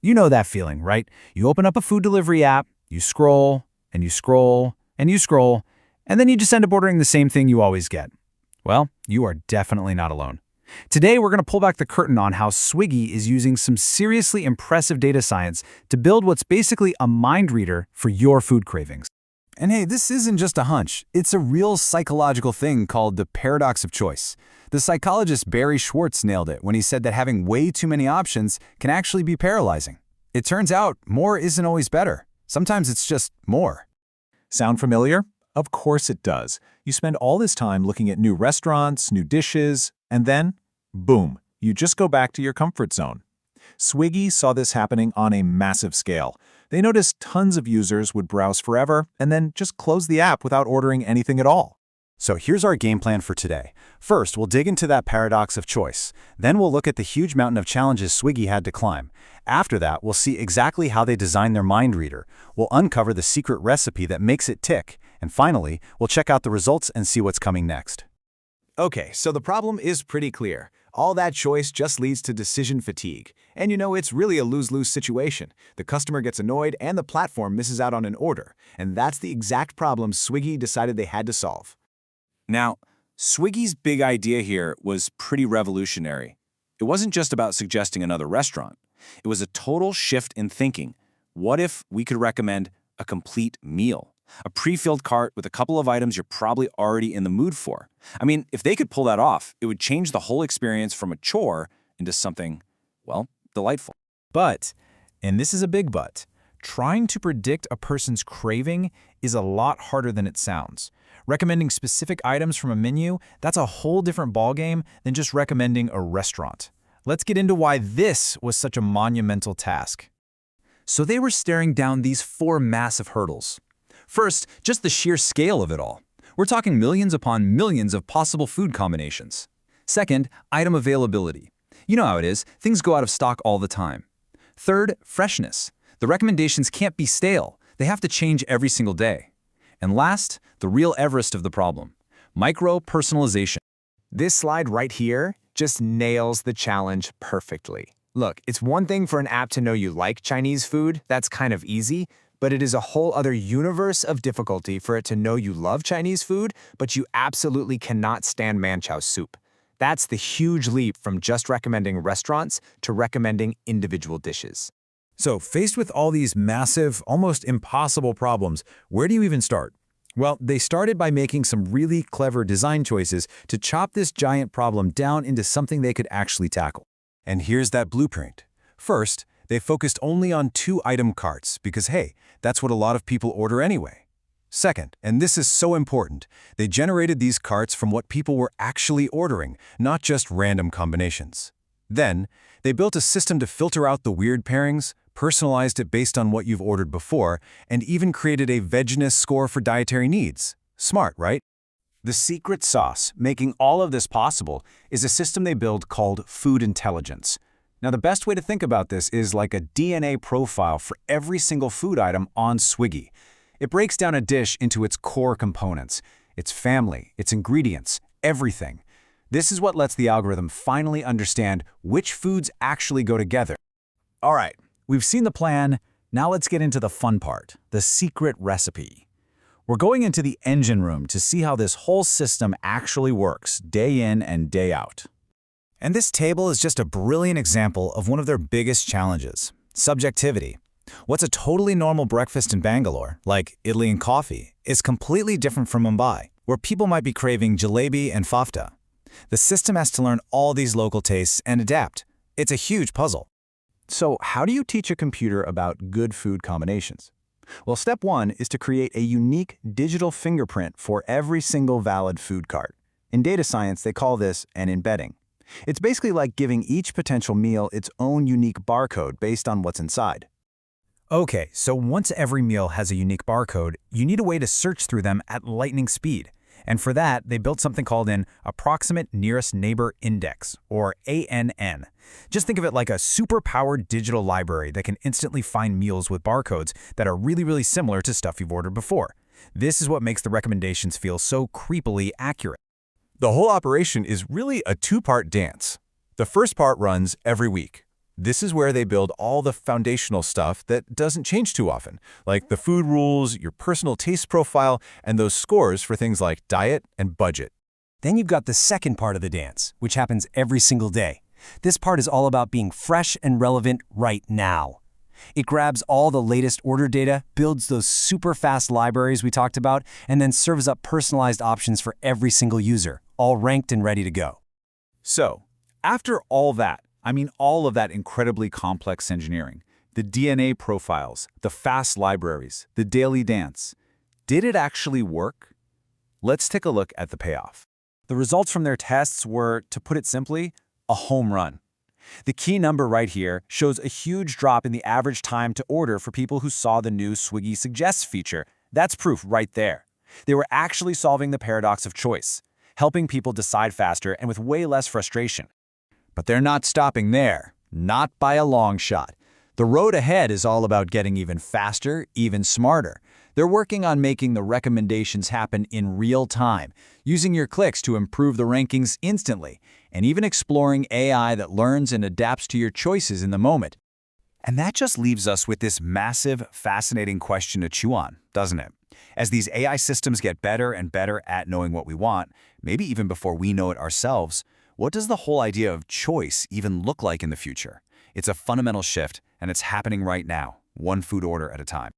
You know that feeling, right? You open up a food delivery app, you scroll, and you scroll, and you scroll, and then you just end up ordering the same thing you always get. Well, you are definitely not alone. Today, we're going to pull back the curtain on how Swiggy is using some seriously impressive data science to build what's basically a mind reader for your food cravings. And hey, this isn't just a hunch. It's a real psychological thing called the paradox of choice. The psychologist Barry Schwartz nailed it when he said that having way too many options can actually be paralyzing. It turns out more isn't always better. Sometimes it's just more. Sound familiar? Of course it does. You spend all this time looking at new restaurants, new dishes, and then, boom, you just go back to your comfort zone. Swiggy saw this happening on a massive scale. They noticed tons of users would browse forever and then just close the app without ordering anything at all. So here's our game plan for today. First, we'll dig into that paradox of choice. Then we'll look at the huge mountain of challenges Swiggy had to climb. After that, we'll see exactly how they designed their mind reader. We'll uncover the secret recipe that makes it tick. And finally, we'll check out the results and see what's coming next. Okay, so the problem is pretty clear. All that choice just leads to decision fatigue. And it's really a lose-lose situation. The customer gets annoyed and the platform misses out on an order. And that's the exact problem Swiggy decided they had to solve. Now, Swiggy's big idea here was pretty revolutionary. It wasn't just about suggesting another restaurant. It was a total shift in thinking. What if we could recommend a complete meal? A pre-filled cart with a couple of items you're probably already in the mood for. I mean, if they could pull that off, it would change the whole experience from a chore into something, well, delightful. But, and this is a big but, trying to predict a person's craving is a lot harder than it sounds. Recommending specific items from a menu, that's a whole different ballgame than just recommending a restaurant. Let's get into why this was such a monumental task. So they were staring down these 4 massive hurdles. First, just the sheer scale of it all. We're talking millions upon millions of possible food combinations. Second, item availability. You know how it is, things go out of stock all the time. Third, freshness. The recommendations can't be stale. They have to change every single day. And last, the real Everest of the problem, micro-personalization. This slide right here just nails the challenge perfectly. Look, it's one thing for an app to know you like Chinese food, that's kind of easy, but it is a whole other universe of difficulty for it to know you love Chinese food, but you absolutely cannot stand manchow soup. That's the huge leap from just recommending restaurants to recommending individual dishes. So faced with all these massive, almost impossible problems, where do you even start? Well, they started by making some really clever design choices to chop this giant problem down into something they could actually tackle. And here's that blueprint. First, they focused only on 2-item carts because, hey, that's what a lot of people order anyway. Second, and this is so important, they generated these carts from what people were actually ordering, not just random combinations. Then, they built a system to filter out the weird pairings, personalized it based on what you've ordered before, and even created a vegginess score for dietary needs. Smart, right? The secret sauce making all of this possible is a system they build called food intelligence. Now, the best way to think about this is like a DNA profile for every single food item on Swiggy. It breaks down a dish into its core components, its family, its ingredients, everything. This is what lets the algorithm finally understand which foods actually go together. All right, we've seen the plan. Now let's get into the fun part, the secret recipe. We're going into the engine room to see how this whole system actually works day in and day out. And this table is just a brilliant example of one of their biggest challenges, subjectivity. What's a totally normal breakfast in Bangalore, like idli and coffee, is completely different from Mumbai, where people might be craving jalebi and fafda. The system has to learn all these local tastes and adapt. It's a huge puzzle. So how do you teach a computer about good food combinations? Well, step 1 is to create a unique digital fingerprint for every single valid food cart. In data science, they call this an embedding. It's basically like giving each potential meal its own unique barcode based on what's inside. Okay, so once every meal has a unique barcode, you need a way to search through them at lightning speed. And for that, they built something called an Approximate Nearest Neighbor Index, or ANN. Just think of it like a super-powered digital library that can instantly find meals with barcodes that are really similar to stuff you've ordered before. This is what makes the recommendations feel so creepily accurate. The whole operation is really a 2-part dance. The first part runs every week. This is where they build all the foundational stuff that doesn't change too often, like the food rules, your personal taste profile, and those scores for things like diet and budget. Then you've got the second part of the dance, which happens every single day. This part is all about being fresh and relevant right now. It grabs all the latest order data, builds those super fast libraries we talked about, and then serves up personalized options for every single user, all ranked and ready to go. So, after all that, all of that incredibly complex engineering, the DNA profiles, the fast libraries, the daily dance, did it actually work? Let's take a look at the payoff. The results from their tests were, to put it simply, a home run. The key number right here shows a huge drop in the average time to order for people who saw the new Swiggy Suggests feature. That's proof right there. They were actually solving the paradox of choice, helping people decide faster and with way less frustration. But they're not stopping there, not by a long shot. The road ahead is all about getting even faster, even smarter. They're working on making the recommendations happen in real time, using your clicks to improve the rankings instantly, and even exploring AI that learns and adapts to your choices in the moment. And that just leaves us with this massive, fascinating question to chew on, doesn't it? As these AI systems get better and better at knowing what we want, maybe even before we know it ourselves, what does the whole idea of choice even look like in the future? It's a fundamental shift, and it's happening right now, one food order at a time.